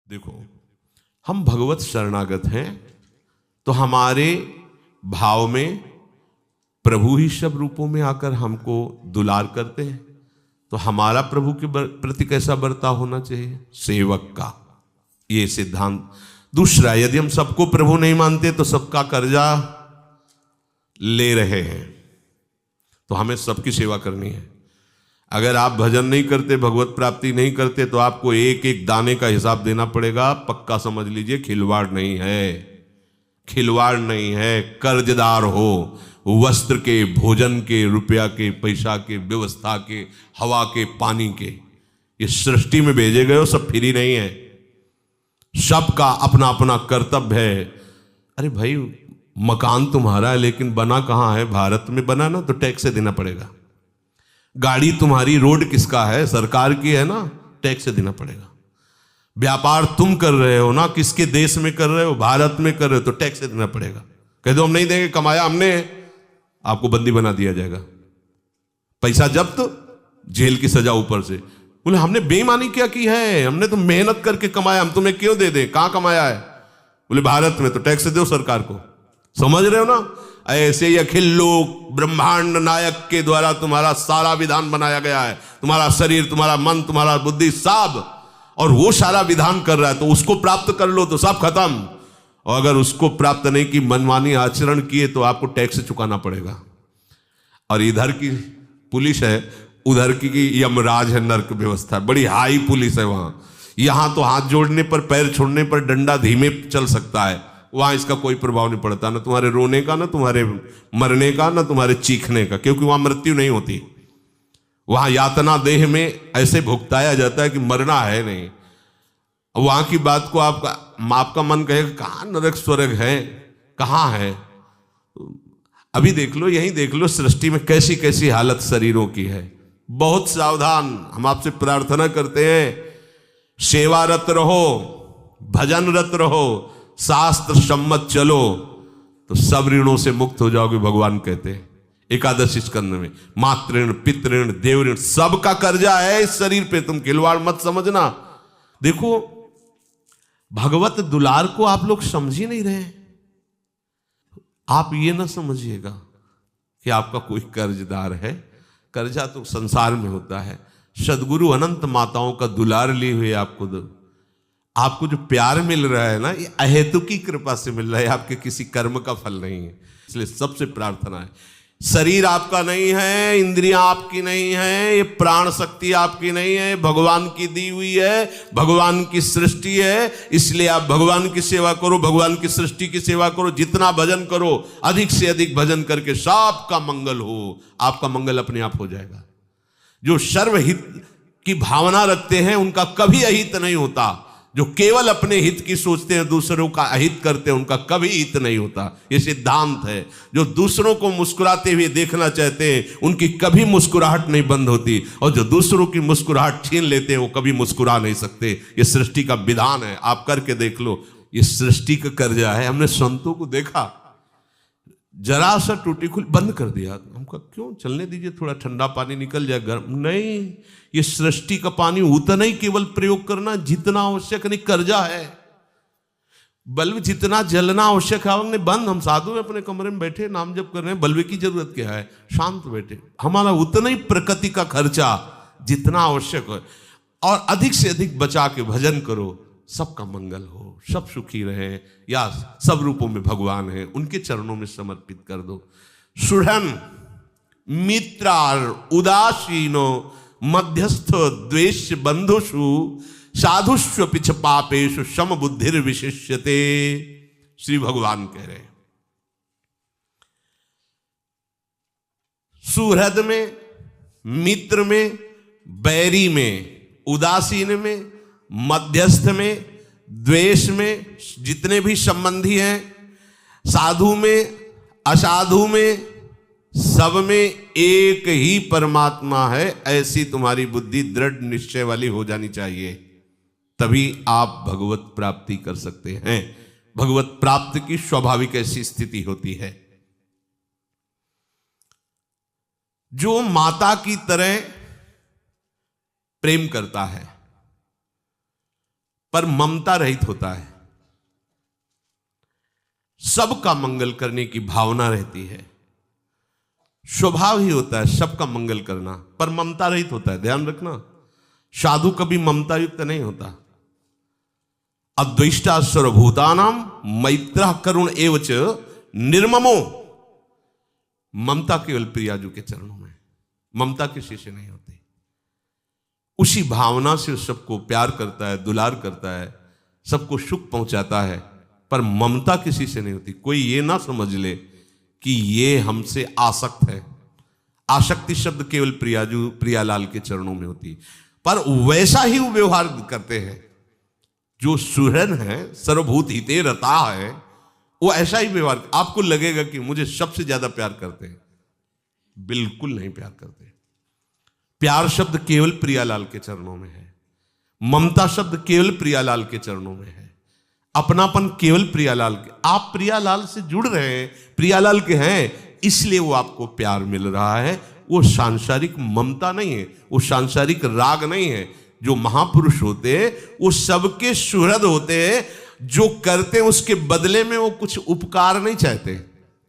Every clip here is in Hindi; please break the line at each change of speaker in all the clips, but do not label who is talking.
देखो, हम भगवत शरणागत हैं तो हमारे भाव में प्रभु ही सब रूपों में आकर हमको दुलार करते हैं। तो हमारा प्रभु के प्रति कैसा बर्ताव होना चाहिए? सेवक का, ये सिद्धांत। दूसरा, यदि हम सबको प्रभु नहीं मानते तो सबका कर्जा ले रहे हैं, तो हमें सबकी सेवा करनी है। अगर आप भजन नहीं करते, भगवत प्राप्ति नहीं करते, तो आपको एक एक दाने का हिसाब देना पड़ेगा। पक्का समझ लीजिए, खिलवाड़ नहीं है, खिलवाड़ नहीं है। कर्जदार हो, वस्त्र के, भोजन के, रुपया के, पैसा के, व्यवस्था के, हवा के, पानी के, ये सृष्टि में भेजे गए हो, सब फ्री नहीं है, सबका अपना अपना कर्तव्य है। अरे भाई, मकान तुम्हारा है लेकिन बना कहाँ है? भारत में बना ना, तो टैक्स से देना पड़ेगा। गाड़ी तुम्हारी, रोड किसका है? सरकार की है ना, टैक्स से देना पड़ेगा। व्यापार तुम कर रहे हो ना, किसके देश में कर रहे हो? भारत में कर रहे हो, तो टैक्स से देना पड़ेगा। कह दो हम नहीं देंगे, कमाया हमने, आपको बंदी बना दिया जाएगा, पैसा जब्त, जेल की सजा ऊपर से। बोले हमने बेईमानी क्या की है? हमने तो मेहनत करके कमाया, हम तुम्हें क्यों दे दें? कहां कमाया है? बोले भारत में, तो टैक्स दो सरकार को। समझ रहे हो ना? ऐसे ही अखिल लोक ब्रह्मांड नायक के द्वारा तुम्हारा सारा विधान बनाया गया है। तुम्हारा शरीर, तुम्हारा मन, तुम्हारा बुद्धि, सब, और वो सारा विधान कर रहा है, तो उसको प्राप्त कर लो तो सब खत्म। और अगर उसको प्राप्त नहीं की, मनमानी आचरण किए, तो आपको टैक्स चुकाना पड़ेगा। और इधर की पुलिस है, उधर की यमराज है, नरक व्यवस्था, बड़ी हाई पुलिस है वहां। यहां तो हाथ जोड़ने पर, पैर छोड़ने पर डंडा धीमे चल सकता है, वहां इसका कोई प्रभाव नहीं पड़ता, ना तुम्हारे रोने का, ना तुम्हारे मरने का, ना तुम्हारे चीखने का, क्योंकि वहां मृत्यु नहीं होती। वहां यातना देह में ऐसे भुगताया जाता है कि मरना है नहीं। वहां की बात को आपका मन कहेगा कहां नरक स्वर्ग है, कहां है? अभी देख लो, यही देख लो, सृष्टि में कैसी कैसी हालत शरीरों की है। बहुत सावधान। हम आपसे प्रार्थना करते हैं, सेवारत रहो, भजनरत रहो, शास्त्र सम्मत चलो, तो सब ऋणों से मुक्त हो जाओगे। भगवान कहते हैं एकादशी स्कंद में, मातृण, पितृण, देवऋण, सबका कर्जा है इस शरीर पे, तुम खिलवाड़ मत समझना। देखो, भगवत दुलार को आप लोग समझ ही नहीं रहे। आप ये ना समझिएगा कि आपका कोई कर्जदार है। कर्जा तो संसार में होता है। सदगुरु अनंत माताओं का दुलार लिए हुए आपको जो प्यार मिल रहा है ना, ये अहेतुकी कृपा से मिल रहा है, आपके किसी कर्म का फल नहीं है। इसलिए सबसे प्रार्थना है, शरीर आपका नहीं है, इंद्रियां आपकी नहीं है, ये प्राण शक्ति आपकी नहीं है, भगवान की दी हुई है, भगवान की सृष्टि है। इसलिए आप भगवान की सेवा करो, भगवान की सृष्टि की सेवा करो, जितना भजन करो, अधिक से अधिक भजन करके सबका मंगल हो, आपका मंगल अपने आप हो जाएगा। जो सर्वहित की भावना रखते हैं उनका कभी अहित नहीं होता। जो केवल अपने हित की सोचते हैं, दूसरों का अहित करते हैं, उनका कभी हित नहीं होता। ये सिद्धांत है। जो दूसरों को मुस्कुराते हुए देखना चाहते हैं, उनकी कभी मुस्कुराहट नहीं बंद होती, और जो दूसरों की मुस्कुराहट छीन लेते हैं, वो कभी मुस्कुरा नहीं सकते। ये सृष्टि का विधान है, आप करके देख लो। ये सृष्टि का कर्जा है। हमने संतों को देखा, जरा सा टूटी खुल बंद कर दिया। हमका क्यों? चलने दीजिए, थोड़ा ठंडा पानी निकल जाए, गर्म नहीं। ये सृष्टि का पानी उतना ही केवल प्रयोग करना जितना आवश्यक, नहीं कर्जा है। बल्ब जितना जलना आवश्यक है, हमने बंद। हम साधु अपने कमरे में बैठे नाम जप कर रहे हैं, बल्ब की जरूरत क्या है? शांत बैठे। हमारा उतना ही प्रकृति का खर्चा जितना आवश्यक है, और अधिक से अधिक बचा के भजन करो, सबका मंगल हो, सब सुखी रहे। या सब रूपों में भगवान है, उनके चरणों में समर्पित कर दो। सुढ़न मित्रार उदासीनो मध्यस्थ द्वेष बंधुषु साधुष्व पिछ पापेषु सम बुद्धिर विशिष्यते। श्री भगवान कह रहे हैं, सुहृद में, मित्र में, बैरी में, उदासीन में, मध्यस्थ में, द्वेष में, जितने भी संबंधी हैं, साधु में, असाधु में, सब में एक ही परमात्मा है। ऐसी तुम्हारी बुद्धि दृढ़ निश्चय वाली हो जानी चाहिए, तभी आप भगवत प्राप्ति कर सकते हैं। भगवत प्राप्ति की स्वाभाविक ऐसी स्थिति होती है। जो माता की तरह प्रेम करता है, पर ममता रहित होता है। सबका मंगल करने की भावना रहती है, स्वभाव ही होता है सबका मंगल करना, पर ममता रहित होता है। ध्यान रखना, साधु कभी ममता युक्त नहीं होता। अद्वेष्टा सर्वभूतानाम मैत्रः करुण एवच निर्ममो। ममता केवल प्रियाजू के चरणों में, ममता किसी से नहीं होती। उसी भावना से सबको प्यार करता है, दुलार करता है, सबको सुख पहुंचाता है, पर ममता किसी से नहीं होती। कोई ये ना समझ ले कि ये हमसे आसक्त है। आसक्ति शब्द केवल प्रियाजू प्रियालाल के चरणों में होती, पर वैसा ही वो व्यवहार करते हैं। जो सुहृद है, सर्वभूत हिते रता है, वो ऐसा ही व्यवहार। आपको लगेगा कि मुझे सबसे ज्यादा प्यार करते हैं, बिल्कुल नहीं प्यार करते। प्यार शब्द केवल प्रियालाल के चरणों में है, ममता शब्द केवल प्रियालाल के चरणों में है, अपनापन केवल प्रियालाल के। आप प्रियालाल से जुड़ रहे हैं, प्रियालाल के हैं, इसलिए वो आपको प्यार मिल रहा है। वो सांसारिक ममता नहीं है, वो सांसारिक राग नहीं है। जो महापुरुष होते हैं वो सबके सुहृद होते हैं, जो करते हैं उसके बदले में वो कुछ उपकार नहीं चाहते।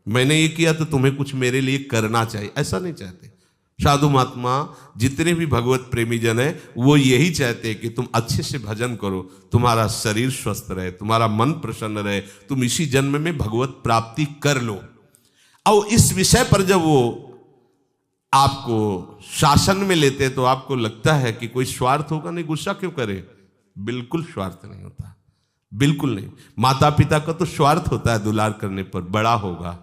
मैंने ये किया तो तुम्हें कुछ मेरे लिए करना चाहिए, ऐसा नहीं चाहते। साधु महात्मा जितने भी भगवत प्रेमी जन है वो यही चाहते हैं कि तुम अच्छे से भजन करो, तुम्हारा शरीर स्वस्थ रहे, तुम्हारा मन प्रसन्न रहे, तुम इसी जन्म में भगवत प्राप्ति कर लो। और इस विषय पर जब वो आपको शासन में लेते तो आपको लगता है कि कोई स्वार्थ होगा। नहीं, गुस्सा क्यों करे, बिल्कुल स्वार्थ नहीं होता, बिल्कुल नहीं। माता पिता का तो स्वार्थ होता है, दुलार करने पर बड़ा होगा,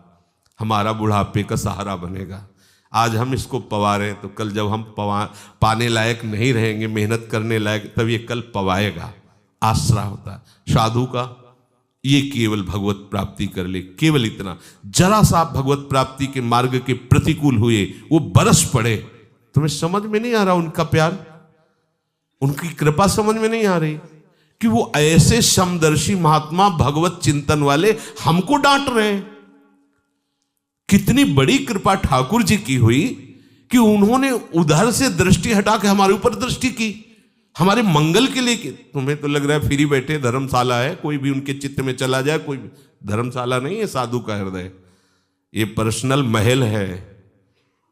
हमारा बुढ़ापे का सहारा बनेगा। आज हम इसको पवा रहे हैं तो कल जब हम पाने लायक नहीं रहेंगे, मेहनत करने लायक, तब ये कल पवाएगा। आसरा होता है। साधु का ये केवल भगवत प्राप्ति कर ले, केवल इतना। जरा सा आप भगवत प्राप्ति के मार्ग के प्रतिकूल हुए, वो बरस पड़े, तुम्हें समझ में नहीं आ रहा उनका प्यार, उनकी कृपा समझ में नहीं आ रही कि वो ऐसे समदर्शी महात्मा भगवत चिंतन वाले हमको डांट रहे हैं। कितनी बड़ी कृपा ठाकुर जी की हुई कि उन्होंने उधर से दृष्टि हटा के हमारे ऊपर दृष्टि की, हमारे मंगल के लिए। तुम्हें तो लग रहा है फ्री बैठे धर्मशाला है, कोई भी उनके चित्त में चला जाए। कोई धर्मशाला नहीं है साधु का हृदय, ये पर्सनल महल है।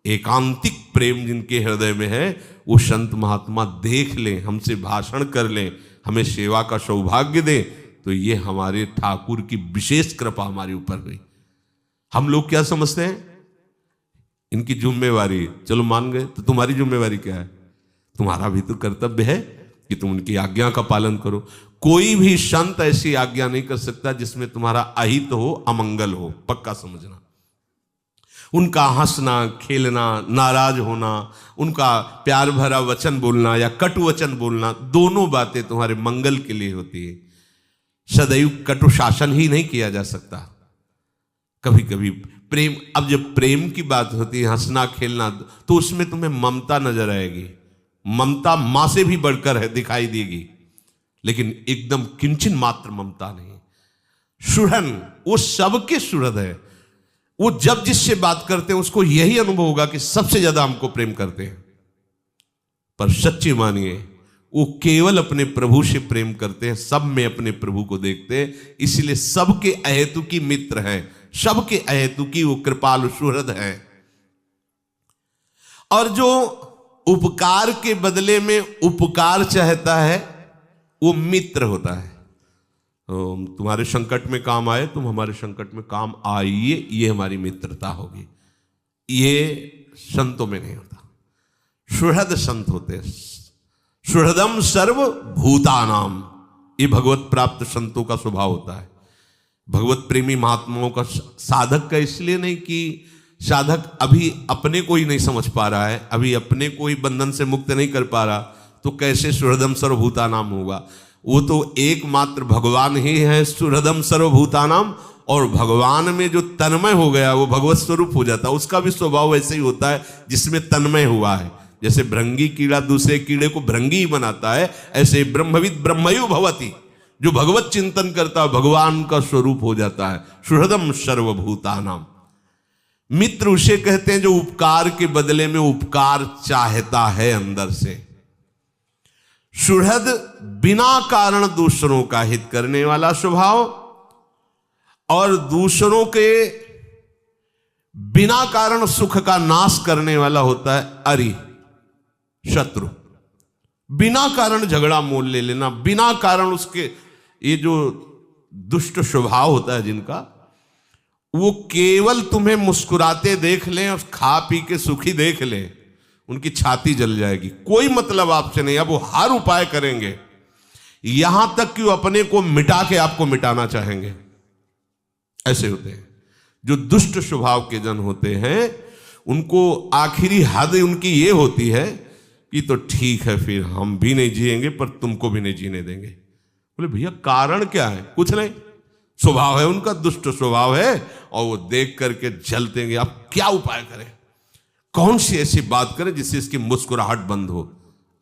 एकांतिक प्रेम जिनके हृदय में है वो संत महात्मा देख लें, हमसे भाषण कर लें, हमें सेवा का सौभाग्य दें, तो ये हमारे ठाकुर की विशेष कृपा हमारे ऊपर हुई। हम लोग क्या समझते हैं, इनकी जिम्मेवारी, चलो मान गए, तो तुम्हारी जिम्मेवारी क्या है? तुम्हारा भी तो कर्तव्य है कि तुम उनकी आज्ञा का पालन करो। कोई भी संत ऐसी आज्ञा नहीं कर सकता जिसमें तुम्हारा अहित हो, अमंगल हो, पक्का समझना। उनका हंसना खेलना, नाराज होना, उनका प्यार भरा वचन बोलना या कटु वचन बोलना, दोनों बातें तुम्हारे मंगल के लिए होती है। सदैव कटु शासन ही नहीं किया जा सकता, कभी कभी प्रेम। अब जब प्रेम की बात होती है, हंसना खेलना, तो उसमें तुम्हें ममता नजर आएगी। ममता मां से भी बढ़कर है, दिखाई देगी, लेकिन एकदम किंचन मात्र ममता नहीं। सुहृद, वो सबके सुहृद है। वो जब जिससे बात करते हैं उसको यही अनुभव होगा कि सबसे ज्यादा हमको प्रेम करते हैं। पर सच्ची मानिए वो केवल अपने प्रभु से प्रेम करते हैं, सब में अपने प्रभु को देखते हैं, इसलिए सबके अहेतुकी मित्र हैं, सबके अहेतुकी वो कृपालु सुहृद हैं। और जो उपकार के बदले में उपकार चाहता है वो मित्र होता है। तुम्हारे संकट में काम आए, तुम हमारे संकट में काम आइए, ये हमारी मित्रता होगी। ये संतों में नहीं होता। सुहृद संत होते हैं, सुहृदम सर्व भूतानाम, ये भगवत प्राप्त संतों का स्वभाव होता है। भगवत प्रेमी महात्माओं का, साधक का इसलिए नहीं कि साधक अभी अपने को ही नहीं समझ पा रहा है, अभी अपने को ही बंधन से मुक्त नहीं कर पा रहा, तो कैसे सुहृदम सर्वभूतानाम होगा? वो तो एकमात्र भगवान ही है सुहृदम सर्वभूतानाम, और भगवान में जो तन्मय हो गया वो भगवत स्वरूप हो जाता है। उसका भी स्वभाव ऐसे ही होता है जिसमें तन्मय हुआ है। जैसे भृंगी कीड़ा दूसरे कीड़े को भृंगी ही बनाता है, ऐसे ब्रह्मविद ब्रह्मयु भवति, जो भगवत चिंतन करता है भगवान का स्वरूप हो जाता है। सुहृदम सर्वभूतानाम। मित्र उसे कहते हैं जो उपकार के बदले में उपकार चाहता है अंदर से। सुहृद बिना कारण दूसरों का हित करने वाला स्वभाव, और दूसरों के बिना कारण सुख का नाश करने वाला होता है अरि, शत्रु। बिना कारण झगड़ा मोल ले लेना, बिना कारण उसके, ये जो दुष्ट स्वभाव होता है जिनका, वो केवल तुम्हें मुस्कुराते देख लें और खा पी के सुखी देख लें, उनकी छाती जल जाएगी। कोई मतलब आपसे नहीं। अब वो हर उपाय करेंगे, यहां तक कि वो अपने को मिटा के आपको मिटाना चाहेंगे। ऐसे होते हैं जो दुष्ट स्वभाव के जन होते हैं। उनको आखिरी हद उनकी ये होती है कि तो ठीक है, फिर हम भी नहीं जिएंगे पर तुमको भी नहीं जीने देंगे। बोले भैया कारण क्या है? कुछ नहीं, स्वभाव है उनका, दुष्ट स्वभाव है, और वो देख करके जलते हैं। अब क्या उपाय करें, कौन सी ऐसी बात करें जिससे इसकी मुस्कुराहट बंद हो?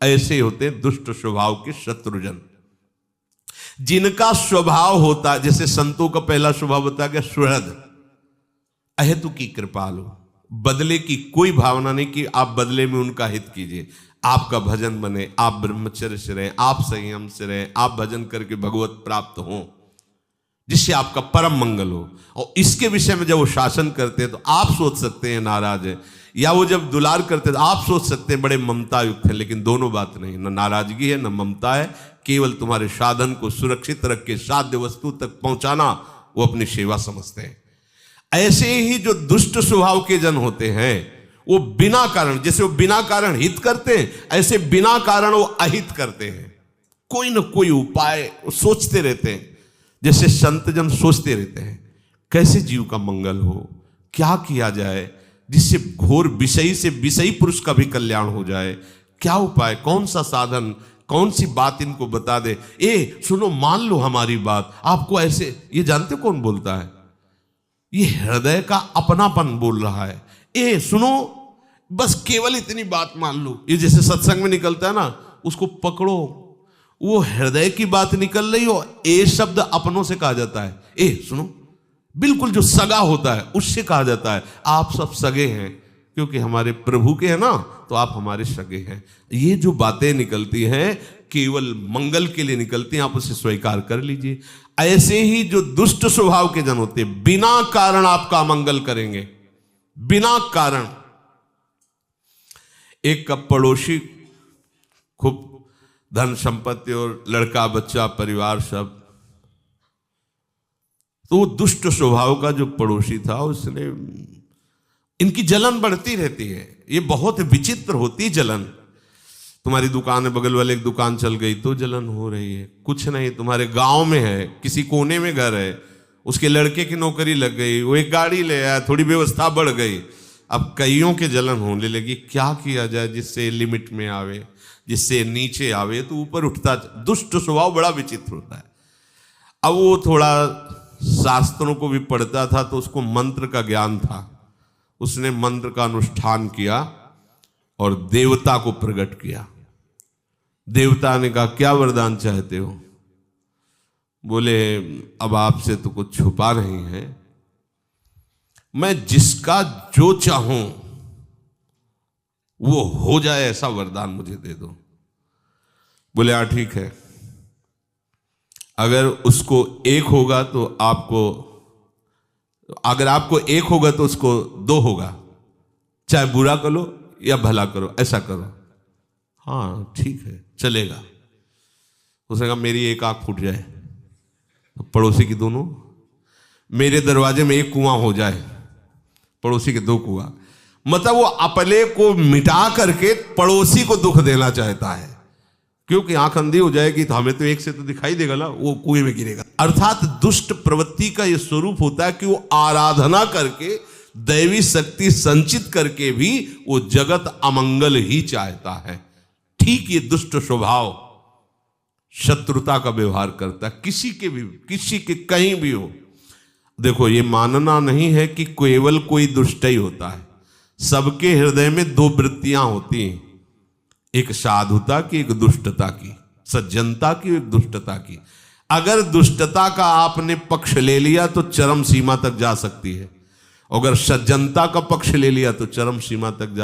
ऐसे होते हैं दुष्ट स्वभाव के शत्रुजन, जिनका स्वभाव होता है, जैसे संतों का पहला स्वभाव होता है सुहृद, अहेतु की कृपालु, बदले की कोई भावना नहीं कि आप बदले में उनका हित कीजिए, आपका भजन बने, आप ब्रह्मचर्य से रहें, आप संयम से रहें, आप भजन करके भगवत प्राप्त हों, जिससे आपका परम मंगल हो। और इसके विषय में जब वो शासन करते हैं तो आप सोच सकते हैं नाराज है, या वो जब दुलार करते हैं तो आप सोच सकते हैं बड़े ममता युक्त है। लेकिन दोनों बात नहीं, न नाराजगी है न ममता है, केवल तुम्हारे साधन को सुरक्षित रख के साध्य वस्तु तक पहुंचाना वो अपनी सेवा समझते हैं। ऐसे ही जो दुष्ट स्वभाव के जन होते हैं, वो बिना कारण, जैसे वो बिना कारण हित करते हैं, ऐसे बिना कारण वो अहित करते हैं। कोई न कोई उपाय सोचते रहते हैं, जैसे संत जन सोचते रहते हैं कैसे जीव का मंगल हो, क्या किया जाए जिससे घोर विषयी से विषयी पुरुष का भी कल्याण हो जाए, क्या उपाय, कौन सा साधन, कौन सी बात इनको बता दे। ए सुनो, मान लो हमारी बात, आपको ऐसे, ये जानते कौन बोलता है? ये हृदय का अपनापन बोल रहा है। ए सुनो, बस केवल इतनी बात मान लो। ये जैसे सत्संग में निकलता है ना, उसको पकड़ो, वो हृदय की बात निकल रही हो, ए शब्द अपनों से कहा जाता है। ए सुनो, बिल्कुल जो सगा होता है उससे कहा जाता है आप सब सगे हैं, क्योंकि हमारे प्रभु के हैं ना, तो आप हमारे सगे हैं। ये जो बातें निकलती हैं केवल मंगल के लिए निकलती हैं, आप उसे स्वीकार कर लीजिए। ऐसे ही जो दुष्ट स्वभाव के जन होते हैं, बिना कारण आपका मंगल करेंगे, बिना कारण। एक का पड़ोसी खूब धन संपत्ति और लड़का बच्चा परिवार सब, तो वो दुष्ट स्वभाव का जो पड़ोसी था, उसने, इनकी जलन बढ़ती रहती है, ये बहुत विचित्र होती जलन। तुम्हारी दुकान है, बगल वाले एक दुकान चल गई तो जलन हो रही है। कुछ नहीं, तुम्हारे गांव में है, किसी कोने में घर है, उसके लड़के की नौकरी लग गई, वो एक गाड़ी ले आया, थोड़ी व्यवस्था बढ़ गई, अब कईयों के जलन होने लगी। क्या किया जाए जिससे लिमिट में आवे, जिससे नीचे आवे तो ऊपर उठता। दुष्ट स्वभाव बड़ा विचित्र होता है। अब वो थोड़ा शास्त्रों को भी पढ़ता था, तो उसको मंत्र का ज्ञान था। उसने मंत्र का अनुष्ठान किया और देवता को प्रकट किया। देवता ने कहा क्या वरदान चाहते हो? बोले अब आपसे तो कुछ छुपा नहीं है, मैं जिसका जो चाहूं वो हो जाए ऐसा वरदान मुझे दे दो। बोले हाँ ठीक है, अगर उसको एक होगा तो आपको, अगर आपको एक होगा तो उसको दो होगा, चाहे बुरा करो या भला करो, ऐसा करो। हाँ ठीक है चलेगा। उसने कहा मेरी एक आंख फूट जाए तो पड़ोसी की दोनों, मेरे दरवाजे में एक कुआं हो जाए, पड़ोसी के दो कुआं। मतलब वो अपने को मिटा करके पड़ोसी को दुख देना चाहता है, क्योंकि आंख अंधी हो जाएगी तो हमें तो एक से तो दिखाई देगा ना, वो कुएं में गिरेगा। अर्थात दुष्ट प्रवृत्ति का यह स्वरूप होता है कि वो आराधना करके, दैवी शक्ति संचित करके भी वो जगत अमंगल ही चाहता है। ठीक ये दुष्ट स्वभाव शत्रुता का व्यवहार करता है, किसी के भी, किसी के कहीं भी हो। देखो ये मानना नहीं है कि केवल कोई दुष्ट ही होता है, सबके हृदय में दो वृत्तियां होती हैं, एक साधुता की, एक दुष्टता की, सज्जनता की, एक दुष्टता की। अगर दुष्टता का आपने पक्ष ले लिया तो चरम सीमा तक जा सकती है, अगर सज्जनता का पक्ष ले लिया तो चरम सीमा तक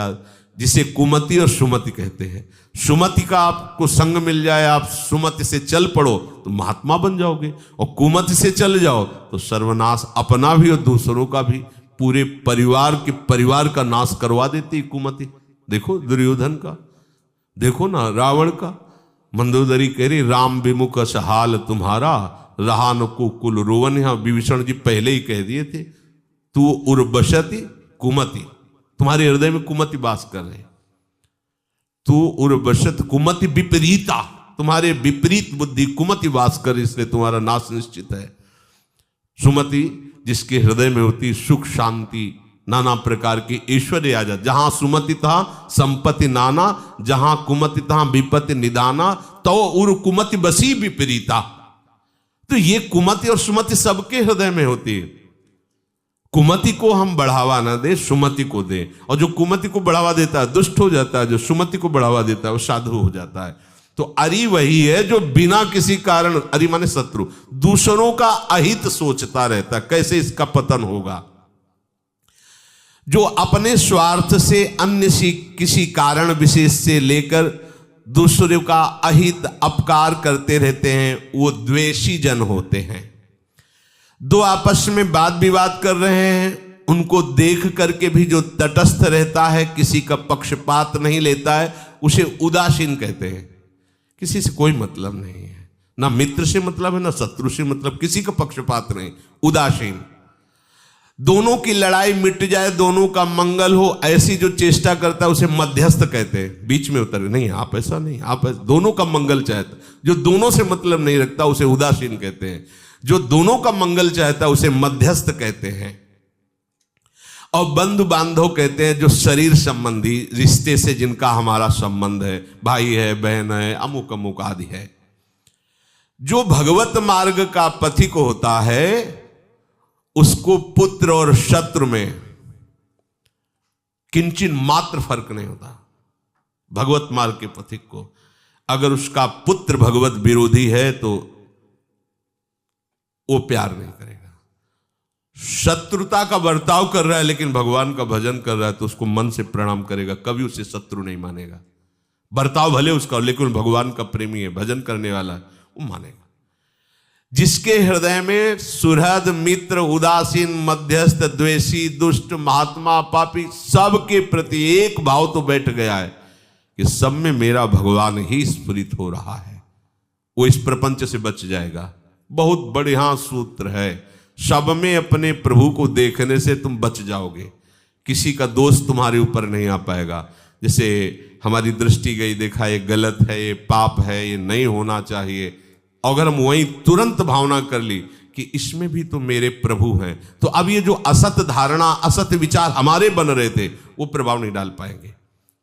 जिसे कुमति और सुमति कहते हैं। सुमति का आपको संग मिल जाए, आप सुमति से चल पड़ो तो महात्मा बन जाओगे, और कुमति से चल जाओ तो सर्वनाश, अपना भी और दूसरों का भी, पूरे परिवार का नाश करवा देती कुमति। देखो दुर्योधन का, देखो ना रावण का। मंदोदरी कह रही राम विमुख हाल तुम्हारा, रहा न को कुल रोवन। यहां विभीषण जी पहले ही कह दिए थे, तू उर्वशति कुमति, तुम्हारे हृदय में कुमति वास कर रहे। तू उर्वशत कुमति विपरीता, तुम्हारे विपरीत बुद्धि कुमति वास कर, इसलिए तुम्हारा नाश निश्चित है। सुमति जिसके हृदय में होती सुख शांति नाना प्रकार की ऐश्वर्य आ जाए। जहां सुमति था संपत्ति नाना, जहां कुमति था विपत्ति निदाना, तो उर कुमति बसी विपरीता। तो ये कुमति और सुमति सबके हृदय में होती है। कुमति को हम बढ़ावा ना दे, सुमति को दे, और जो कुमति को बढ़ावा देता है दुष्ट हो जाता है, जो सुमति को बढ़ावा देता है वो साधु हो जाता है। तो अरि वही है जो बिना किसी कारण, अरि माने शत्रु, दूसरों का अहित सोचता रहता है, कैसे इसका पतन होगा। जो अपने स्वार्थ से अन्य किसी कारण विशेष से लेकर दूसरों का अहित अपकार करते रहते हैं, वो द्वेषी जन होते हैं। दो आपस में वाद विवाद कर रहे हैं, उनको देख करके भी जो तटस्थ रहता है, किसी का पक्षपात नहीं लेता है, उसे उदासीन कहते हैं। किसी से कोई मतलब नहीं है, ना मित्र से मतलब है ना शत्रु से मतलब, किसी का पक्षपात नहीं, उदासीन। दोनों की लड़ाई मिट जाए, दोनों का मंगल हो, ऐसी जो चेष्टा करता है उसे मध्यस्थ कहते हैं। बीच में उतर नहीं, आप ऐसा नहीं, आप ऐसा, दोनों का मंगल चाहता, जो दोनों से मतलब नहीं रखता उसे उदासीन कहते हैं। जो दोनों का मंगल चाहता है उसे मध्यस्थ कहते हैं। और बंधु बांधव कहते हैं जो शरीर संबंधी रिश्ते से जिनका हमारा संबंध है, भाई है, बहन है, अमुक अमुक आदि है। जो भगवत मार्ग का पथिक होता है उसको पुत्र और शत्रु में किंचित मात्र फर्क नहीं होता। भगवत मार्ग के पथिक को अगर उसका पुत्र भगवत विरोधी है तो वो प्यार नहीं करेगा। शत्रुता का बर्ताव कर रहा है लेकिन भगवान का भजन कर रहा है तो उसको मन से प्रणाम करेगा, कभी उसे शत्रु नहीं मानेगा। बर्ताव भले उसका लेकिन भगवान का प्रेमी है, भजन करने वाला है, वो मानेगा। जिसके हृदय में सुहृद मित्र उदासीन मध्यस्थ द्वेषी दुष्ट महात्मा पापी सबके प्रति एक भाव तो बैठ गया है कि सब में मेरा भगवान ही स्फुरित हो रहा है, वो इस प्रपंच से बच जाएगा। बहुत बढ़िया सूत्र है, सब में अपने प्रभु को देखने से तुम बच जाओगे, किसी का दोष तुम्हारे ऊपर नहीं आ पाएगा। जैसे हमारी दृष्टि गई, देखा ये गलत है, ये पाप है, ये नहीं होना चाहिए, अगर हम वहीं तुरंत भावना कर ली कि इसमें भी तो मेरे प्रभु हैं, तो अब ये जो असत धारणा असत विचार हमारे बन रहे थे वो प्रभाव नहीं डाल पाएंगे।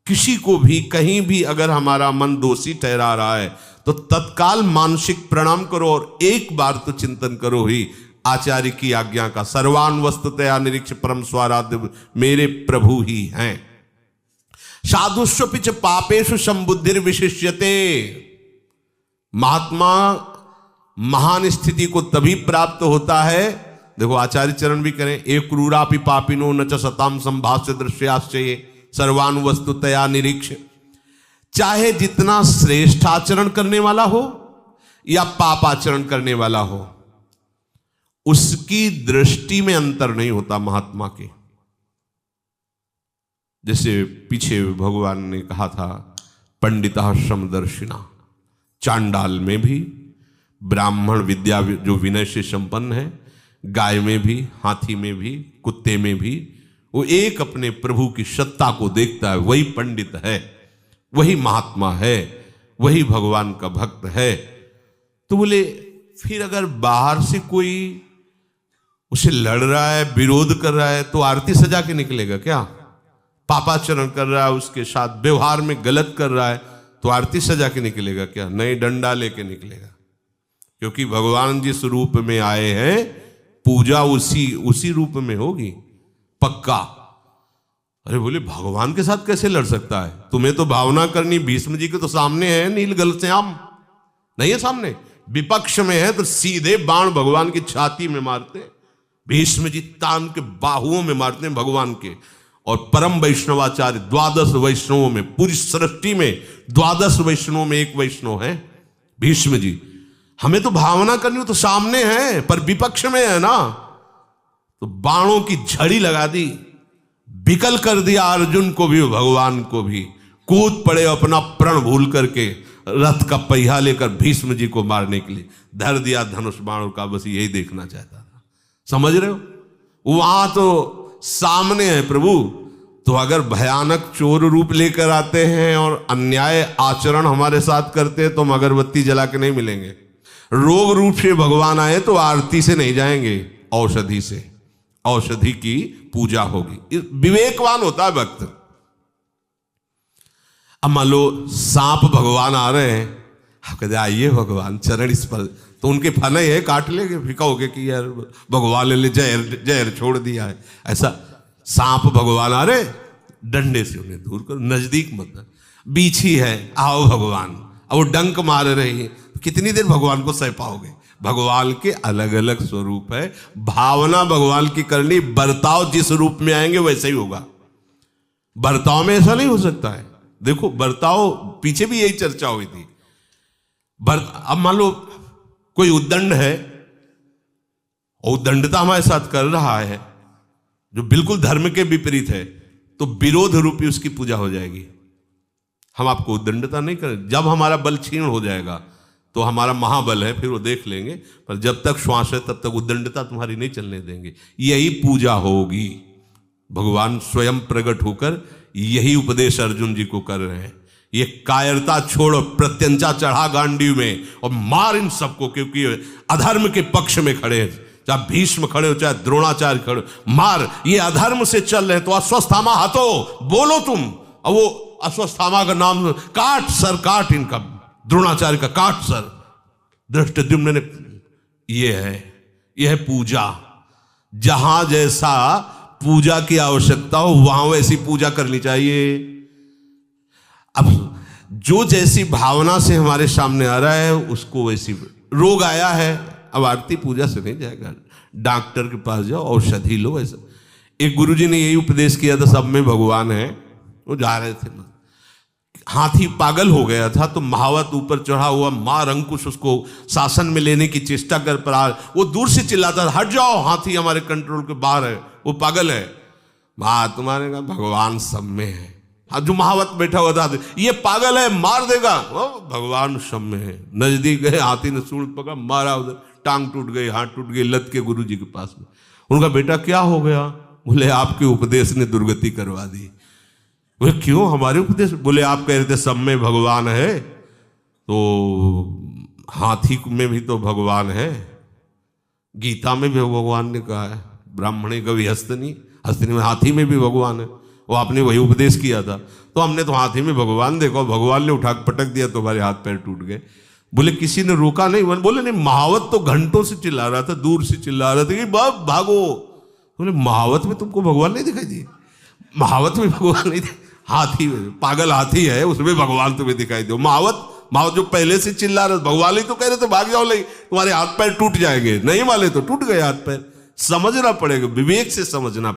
किसी को भी कहीं भी अगर हमारा मन दोषी ठहरा रहा है तो तत्काल मानसिक प्रणाम करो और एक बार तो चिंतन करो ही आचार्य की आज्ञा का, सर्वान वस्तुतया निरीक्ष परम स्वाराध्य मेरे प्रभु ही हैं। साधुष्वपिच पापेषु संबुद्धिर विशिष्यते। महात्मा महान स्थिति को तभी प्राप्त होता है, देखो आचार्य चरण भी करें, एक क्रूरापि पापिनो न च सताम संभाष्य दृश्याश्चये सर्वान वस्तुतया निरीक्ष। चाहे जितना श्रेष्ठ आचरण करने वाला हो या पाप आचरण करने वाला हो, उसकी दृष्टि में अंतर नहीं होता महात्मा के। जैसे पीछे भगवान ने कहा था पंडिता समदर्शिना, चांडाल में भी, ब्राह्मण विद्या जो विनय से संपन्न है, गाय में भी, हाथी में भी, कुत्ते में भी, वो एक अपने प्रभु की सत्ता को देखता है, वही पंडित है, वही महात्मा है, वही भगवान का भक्त है। तो बोले फिर अगर बाहर से कोई उसे लड़ रहा है, विरोध कर रहा है, तो आरती सजा के निकलेगा क्या? पापाचरण कर रहा है, उसके साथ व्यवहार में गलत कर रहा है, तो आरती सजा के निकलेगा क्या? नहीं, डंडा लेके निकलेगा। क्योंकि भगवान जिस रूप में आए हैं पूजा उसी रूप में होगी पक्का। अरे बोले भगवान के साथ कैसे लड़ सकता है? तुम्हें तो भावना करनी, भीष्म जी के तो सामने है नील गलश्याम, नहीं है सामने, विपक्ष में है तो सीधे बाण भगवान की छाती में मारते, भीष्म जी तान के बाहुओं में मारते हैं भगवान के, और परम वैष्णवाचार्य, द्वादश वैष्णवों में, पूरी सृष्टि में द्वादश वैष्णवों में एक वैष्णव है भीष्म जी। हमें तो भावना करनी हो तो सामने है, पर विपक्ष में है ना, तो बाणों की झड़ी लगा दी, विकल कर दिया अर्जुन को भी भगवान को भी। कूद पड़े अपना प्रण भूल करके, रथ का पहिया लेकर भीष्म जी को मारने के लिए धर दिया धनुष बाणों का। बस यही देखना चाहता था, समझ रहे हो? वहां तो सामने है प्रभु। तो अगर भयानक चोर रूप लेकर आते हैं और अन्याय आचरण हमारे साथ करते हैं तो हम अगरबत्ती जला के नहीं मिलेंगे। रोग रूप से भगवान आए तो आरती से नहीं जाएंगे, औषधि से, औषधि की पूजा होगी। विवेकवान होता है भक्त। अब मान लो सांप भगवान आ रहे हैं, आप कहते आइए भगवान चरण स्पर्श, तो उनके फन है काट लेंगे, फिकाओगे कि यार भगवान ने जहर जहर छोड़ दिया है। ऐसा सांप भगवान आ रहे, डंडे से उन्हें दूर करो, नजदीक मत। बीछी है, आओ भगवान, अब वो डंक मार रही है, कितनी देर भगवान को सह पाओगे? भगवान के अलग अलग स्वरूप है, भावना भगवान की करनी, बर्ताव जिस रूप में आएंगे वैसे ही होगा। बर्ताव में ऐसा नहीं हो सकता है। देखो बर्ताव, पीछे भी यही चर्चा हुई थी। अब मान लो कोई उद्दंड है और उद्दंडता हमारे साथ कर रहा है जो बिल्कुल धर्म के विपरीत है, तो विरोध रूपी उसकी पूजा हो जाएगी। हम आपको उद्दंडता नहीं करें, जब हमारा बल क्षीण हो जाएगा तो हमारा महाबल है, फिर वो देख लेंगे, पर जब तक श्वास है तब तक उद्दंडता तुम्हारी नहीं चलने देंगे। यही पूजा होगी। भगवान स्वयं प्रकट होकर यही उपदेश अर्जुन जी को कर रहे हैं। ये कायरता छोड़, प्रत्यंचा चढ़ा गांडीव में और मार इन सबको, क्योंकि अधर्म के पक्ष में खड़े हैं, चाहे भीष्म खड़े हो चाहे द्रोणाचार्य खड़े हो, मार। ये अधर्म से चल रहे हैं तो अश्वत्थामा हतो, बोलो तुम। अब वो अश्वत्थामा का नाम, काट सर काट इनका, द्रोणाचार्य का काट सर। धृष्टद्युम्न ने, ये है पूजा। जहां जैसा पूजा की आवश्यकता हो वहां वैसी पूजा करनी चाहिए। अब जो जैसी भावना से हमारे सामने आ रहा है उसको वैसी, रोग आया है, अब आरती पूजा से नहीं जाएगा, डॉक्टर के पास जाओ, औषधि लो। ऐसा एक गुरुजी ने यही उपदेश किया था, सब में भगवान है। वो जा रहे थे, हाथी पागल हो गया था, तो महावत ऊपर चढ़ा हुआ मार अंकुश उसको शासन में लेने की चेष्टा कर पा, वो दूर से चिल्लाता, हट जाओ, हाथी हमारे कंट्रोल के बाहर है, वो पागल है। तुम्हारे का भगवान सब में है। जो महावत बैठा हुआ था, ये पागल है, मार देगा, भगवान सब में है। नजदीक गए, हाथी ने सूंड पकड़ा, मारा, उधर टांग टूट गई, हाथ टूट गई, लत के गुरु जी के पास में। उनका बेटा क्या हो गया? बोले आपके उपदेश ने दुर्गति करवा दी। बोले क्यों? हमारे उपदेश? बोले आप कह रहे थे सब में भगवान है, तो हाथी में भी तो भगवान है, गीता में भी भगवान ने कहा है, ब्राह्मणे कवि हस्तनी, हस्तनी में हाथी में भी भगवान है। वो आपने वही उपदेश किया था, तो हमने तो हाथी में भगवान देखो, भगवान ने उठा पटक दिया तो हमारे हाथ पैर टूट गए। बोले किसी ने रोका नहीं? बोले नहीं, महावत तो घंटों से चिल्ला रहा था, दूर से चिल्ला रहा था कि बाप भागो। बोले महावत में तुमको भगवान नहीं दिखाई दिए? महावत में भगवान नहीं दिखाई, हाथी में, पागल हाथी है उसमें भगवान तुम्हें दिखाई दो। महावत जो पहले से चिल्ला रहे, भगवान ही तो कह रहे थे भाग जाओ, नहीं तुम्हारे हाथ पैर टूट जाएंगे, नहीं वाले तो टूट गए हाथ पैर। समझना पड़ेगा, विवेक से समझना